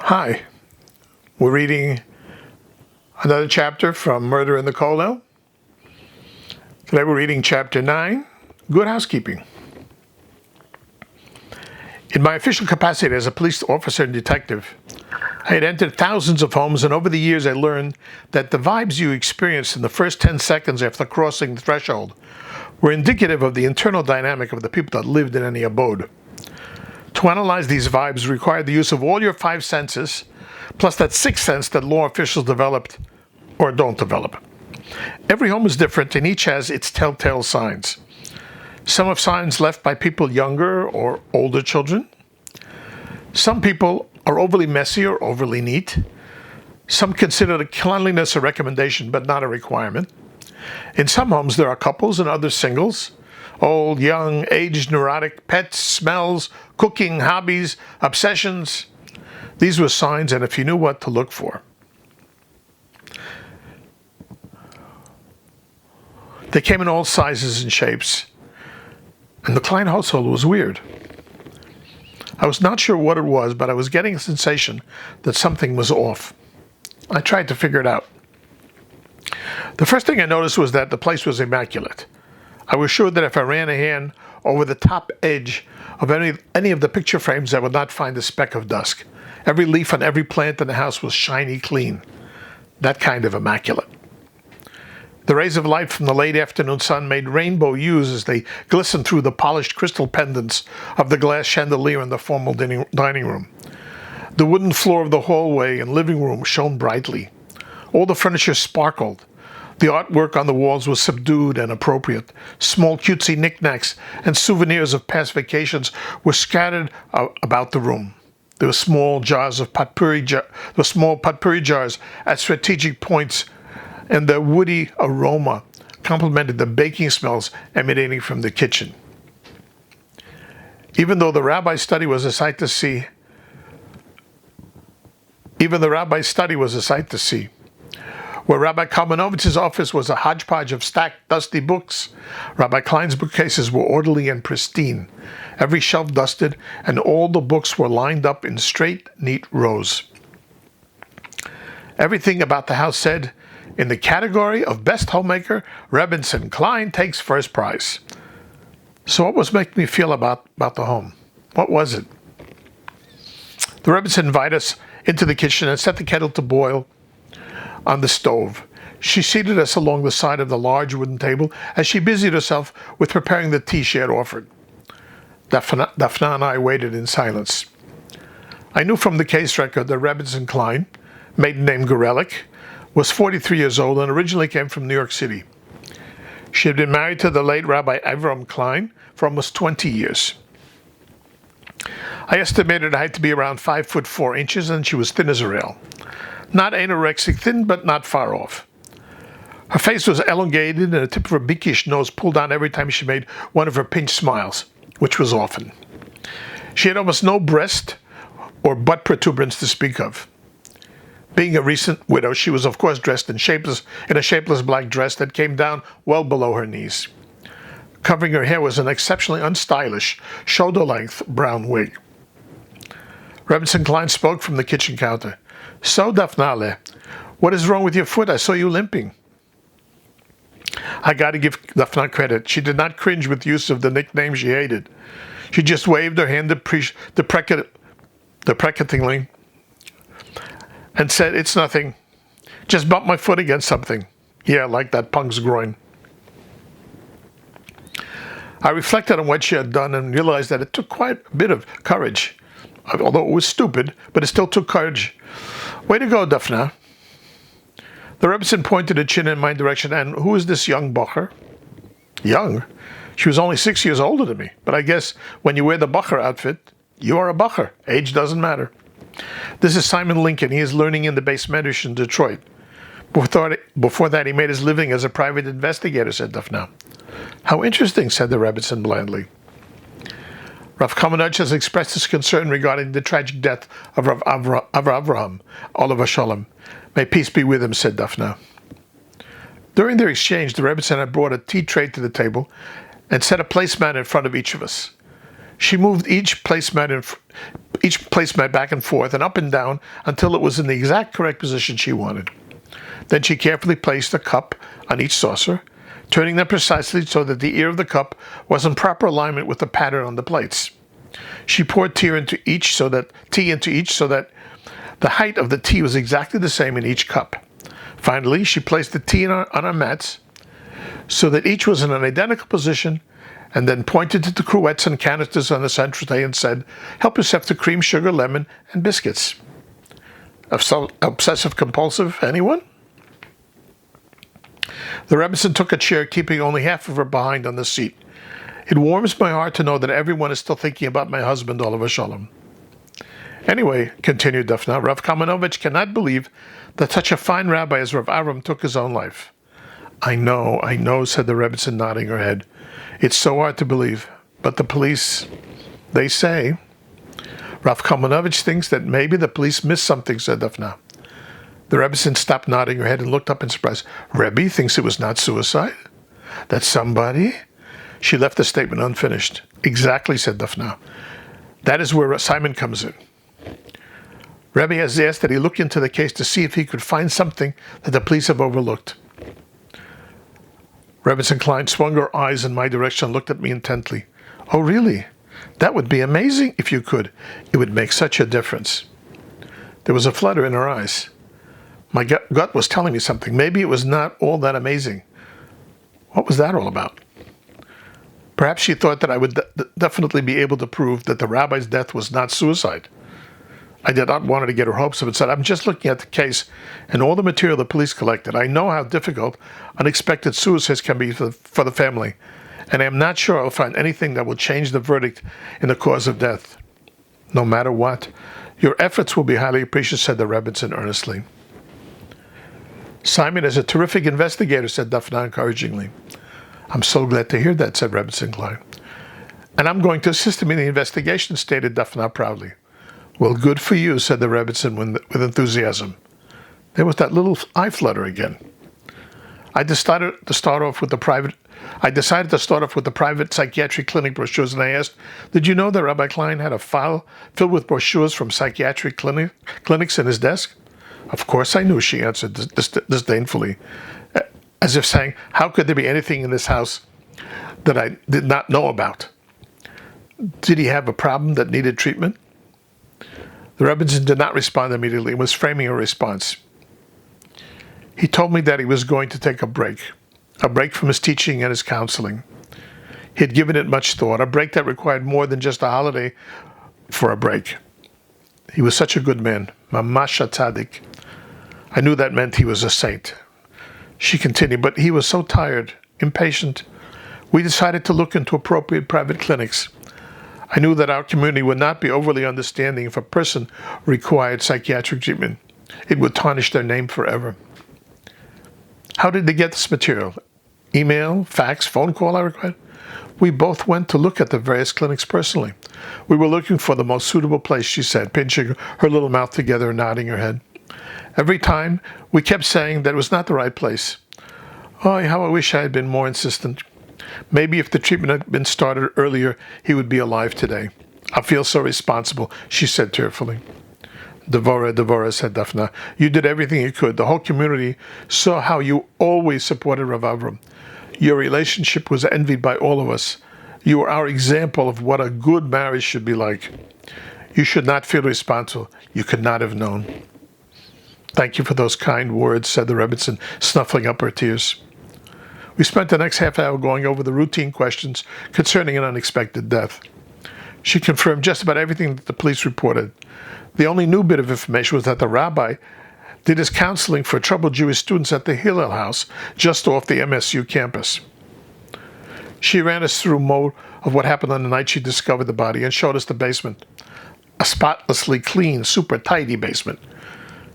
Hi, we're reading another chapter from Murder in the Kollel. Today we're reading chapter 9, Good Housekeeping. In my official capacity as a police officer and detective, I had entered thousands of homes, and over the years I learned that the vibes you experienced in the first 10 seconds after crossing the threshold were indicative of the internal dynamic of the people that lived in any abode. To analyze these vibes required the use of all your five senses, plus that sixth sense that law officials developed or don't develop. Every home is different, and each has its telltale signs. Some have signs left by people younger or older children. Some people are overly messy or overly neat. Some consider the cleanliness a recommendation but not a requirement. In some homes there are couples and others singles. Old, young, aged, neurotic, pets, smells, cooking, hobbies, obsessions. These were signs, and if you knew what to look for. They came in all sizes and shapes, and the Klein household was weird. I was not sure what it was, but I was getting a sensation that something was off. I tried to figure it out. The first thing I noticed was that the place was immaculate. I was sure that if I ran a hand over the top edge of any of the picture frames, I would not find a speck of dust. Every leaf on every plant in the house was shiny clean. That kind of immaculate. The rays of light from the late afternoon sun made rainbow hues as they glistened through the polished crystal pendants of the glass chandelier in the formal dining room. The wooden floor of the hallway and living room shone brightly. All the furniture sparkled. The artwork on the walls was subdued and appropriate. Small cutesy knickknacks and souvenirs of past vacations were scattered about the room. There were small potpourri jars at strategic points, and the woody aroma complemented the baking smells emanating from the kitchen. Even the rabbi's study was a sight to see. Where Rabbi Kalmanovich's office was a hodgepodge of stacked, dusty books, Rabbi Klein's bookcases were orderly and pristine, every shelf dusted, and all the books were lined up in straight, neat rows. Everything about the house said, in the category of best homemaker, Rebbetzin Klein takes first prize. So what was making me feel about the home? What was it? The Rebbetzin invited us into the kitchen and set the kettle to boil on the stove. She seated us along the side of the large wooden table as she busied herself with preparing the tea she had offered. Daphna and I waited in silence. I knew from the case record that Rebbetzin Klein, maiden name Gorelik, was 43 years old and originally came from New York City. She had been married to the late Rabbi Avram Klein for almost 20 years. I estimated her height to be around 5'4" and she was thin as a rail. Not anorexic thin, but not far off. Her face was elongated and the tip of her beakish nose pulled down every time she made one of her pinched smiles, which was often. She had almost no breast or butt protuberance to speak of. Being a recent widow, she was of course dressed in a shapeless black dress that came down well below her knees. Covering her hair was an exceptionally unstylish, shoulder-length brown wig. Rebbetzin Klein spoke from the kitchen counter. "So, Daphna, what is wrong with your foot? I saw you limping." I got to give Daphna credit. She did not cringe with use of the nickname she hated. She just waved her hand deprecatingly and said, "It's nothing. Just bumped my foot against something. Yeah, like that punk's groin." I reflected on what she had done and realized that it took quite a bit of courage. Although it was stupid, but it still took courage. "Way to go, Daphna." The Rebbetzin pointed a chin in my direction. "And who is this young bocher?" Young? She was only 6 years older than me. But I guess when you wear the bocher outfit, you are a bocher. Age doesn't matter. "This is Simon Lincoln. He is learning in the base medrash in Detroit. Before that, he made his living as a private investigator," said Daphna. "How interesting," said the Rebbetzin blandly. Rav Kalmanach has expressed his concern regarding the tragic death of Rav Avraham, Olav Shalom. "May peace be with him," said Daphna. During their exchange, the Rebbetzin had brought a tea tray to the table and set a placemat in front of each of us. She moved each placemat each placement back and forth and up and down until it was in the exact correct position she wanted. Then she carefully placed a cup on each saucer, turning them precisely so that the ear of the cup was in proper alignment with the pattern on the plates. She poured tea into each so that the height of the tea was exactly the same in each cup. Finally, she placed the tea on our mats so that each was in an identical position, and then pointed to the cruets and canisters on the central tray and said, "Help yourself to cream, sugar, lemon, and biscuits." Obsessive-compulsive, anyone? The Rebbetzin took a chair, keeping only half of her behind on the seat. "It warms my heart to know that everyone is still thinking about my husband, Oliver Shalom." "Anyway," continued Daphna, "Rav Kamenovich cannot believe that such a fine rabbi as Rav Avram took his own life." I know," said the Rebbetzin, nodding her head. "It's so hard to believe. But the police, they say..." "Rav Kamenovich thinks that maybe the police missed something," said Daphna. The Rebbetzin stopped nodding her head and looked up in surprise. "Rebbe thinks it was not suicide? That somebody..." She left the statement unfinished. "Exactly," said Daphna. "That is where Simon comes in. Rebbe has asked that he look into the case to see if he could find something that the police have overlooked." Rebbetzin Klein swung her eyes in my direction and looked at me intently. "Oh, really? That would be amazing if you could. It would make such a difference." There was a flutter in her eyes. My gut was telling me something. Maybe it was not all that amazing. What was that all about? Perhaps she thought that I would definitely be able to prove that the rabbi's death was not suicide. I did not want her to get her hopes up and said, "I'm just looking at the case and all the material the police collected. I know how difficult unexpected suicides can be for the family, and I am not sure I'll find anything that will change the verdict in the cause of death." "No matter what, your efforts will be highly appreciated," said the Rebbetzin earnestly. "Simon is a terrific investigator," said Daphna encouragingly. "I'm so glad to hear that," said Rebbetzin Klein. "And I'm going to assist him in the investigation," stated Daphna proudly. "Well, good for you," said the Rebbetzin with enthusiasm. There was that little eye flutter again. I decided to start off with the private psychiatric clinic brochures, and I asked, "Did you know that Rabbi Klein had a file filled with brochures from psychiatric clinics in his desk?" "Of course I knew," she answered disdainfully, as if saying, "How could there be anything in this house that I did not know about?" "Did he have a problem that needed treatment?" The Rebbetzin did not respond immediately and was framing a response. "He told me that he was going to take a break from his teaching and his counseling. He had given it much thought, a break that required more than just a holiday for a break. He was such a good man, mamash tzaddik. I knew that meant he was a saint." She continued, "But he was so tired, impatient. We decided to look into appropriate private clinics. I knew that our community would not be overly understanding if a person required psychiatric treatment. It would tarnish their name forever." "How did they get this material? Email, fax, phone call?" I required. "We both went to look at the various clinics personally. We were looking for the most suitable place," she said, pinching her little mouth together and nodding her head. "Every time, we kept saying that it was not the right place. Oh, how I wish I had been more insistent. Maybe if the treatment had been started earlier, he would be alive today. I feel so responsible," she said tearfully. Devora, said Daphna. "You did everything you could. The whole community saw how you always supported Rav Avram. Your relationship was envied by all of us. You were our example of what a good marriage should be like. You should not feel responsible. You could not have known." "Thank you for those kind words," said the Rebbetzin, snuffling up her tears. We spent the next half hour going over the routine questions concerning an unexpected death. She confirmed just about everything that the police reported. The only new bit of information was that the rabbi did his counseling for troubled Jewish students at the Hillel house just off the MSU campus. She ran us through more of what happened on the night she discovered the body and showed us the basement. A spotlessly clean, super tidy basement.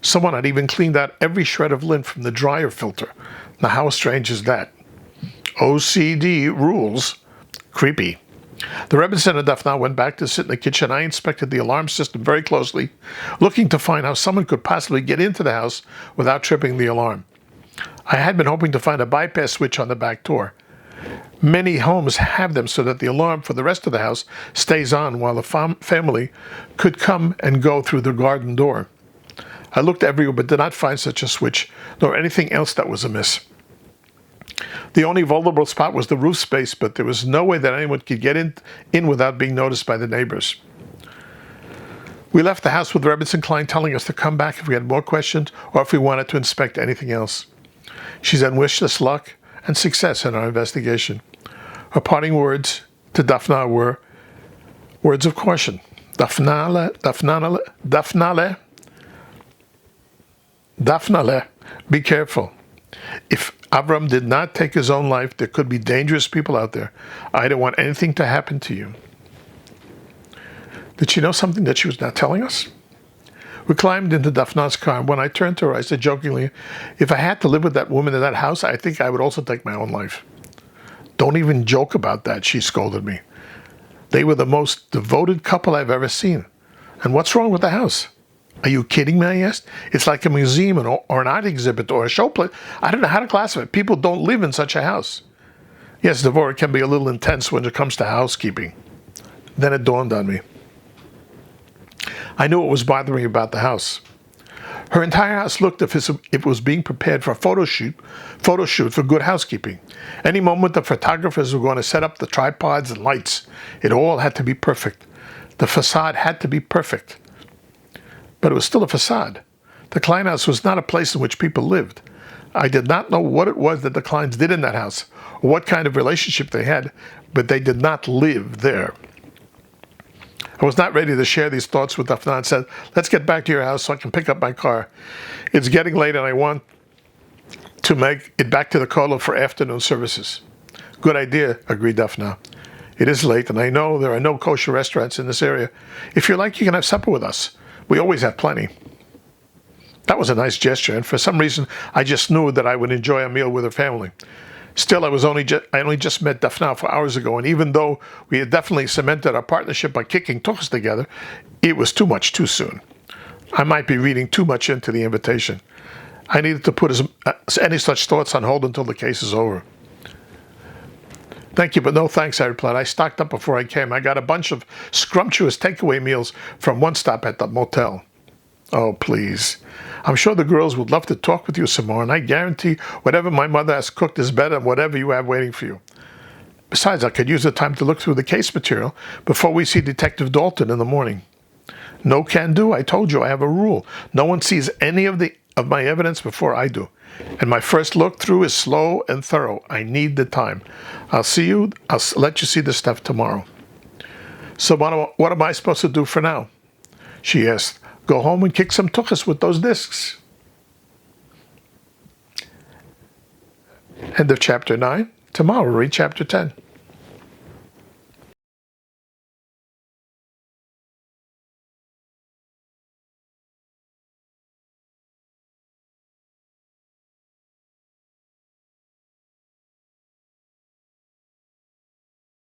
Someone had even cleaned out every shred of lint from the dryer filter. Now how strange is that? OCD rules. Creepy. The Rebbetzin and Daphna went back to sit in the kitchen. I inspected the alarm system very closely, looking to find how someone could possibly get into the house without tripping the alarm. I had been hoping to find a bypass switch on the back door. Many homes have them so that the alarm for the rest of the house stays on while the family could come and go through the garden door. I looked everywhere but did not find such a switch, nor anything else that was amiss. The only vulnerable spot was the roof space, but there was no way that anyone could get in without being noticed by the neighbors. We left the house with Rebbetzin Klein telling us to come back if we had more questions or if we wanted to inspect anything else. She then wished us luck and success in our investigation. Her parting words to Daphna were words of caution. Daphnale, be careful. If Avram did not take his own life, there could be dangerous people out there. I don't want anything to happen to you. Did she know something that she was not telling us? We climbed into Daphna's car, and when I turned to her, I said jokingly, if I had to live with that woman in that house, I think I would also take my own life. Don't even joke about that, she scolded me. They were the most devoted couple I've ever seen. And what's wrong with the house? Are you kidding me, I asked? It's like a museum or an art exhibit or a show place. I don't know how to classify it. People don't live in such a house. Yes, Devorah can be a little intense when it comes to housekeeping. Then it dawned on me. I knew what was bothering me about the house. Her entire house looked as if it was being prepared for a photo shoot for good housekeeping. Any moment the photographers were going to set up the tripods and lights. It all had to be perfect. The facade had to be perfect. But it was still a facade. The Klein house was not a place in which people lived. I did not know what it was that the Kleins did in that house, or what kind of relationship they had, but they did not live there. I was not ready to share these thoughts with Daphna and said, let's get back to your house so I can pick up my car. It's getting late and I want to make it back to the Kollel for afternoon services. Good idea, agreed Daphna. It is late and I know there are no kosher restaurants in this area. If you like, you can have supper with us. We always have plenty. That was a nice gesture, and for some reason, I just knew that I would enjoy a meal with her family. Still, I only just met Daphna 4 hours ago, and even though we had definitely cemented our partnership by kicking tuchas together, it was too much too soon. I might be reading too much into the invitation. I needed to put any such thoughts on hold until the case is over. Thank you, but no thanks, I replied. I stocked up before I came. I got a bunch of scrumptious takeaway meals from one stop at the motel. Oh, please. I'm sure the girls would love to talk with you some more, and I guarantee whatever my mother has cooked is better than whatever you have waiting for you. Besides, I could use the time to look through the case material before we see Detective Dalton in the morning. No can do. I told you I have a rule. No one sees any of my evidence before I do. And my first look through is slow and thorough. I need the time. I'll let you see the stuff tomorrow. So what am I supposed to do for now? She asked. Go home and kick some tuchas with those discs. End of chapter 9. Tomorrow we'll read chapter 10.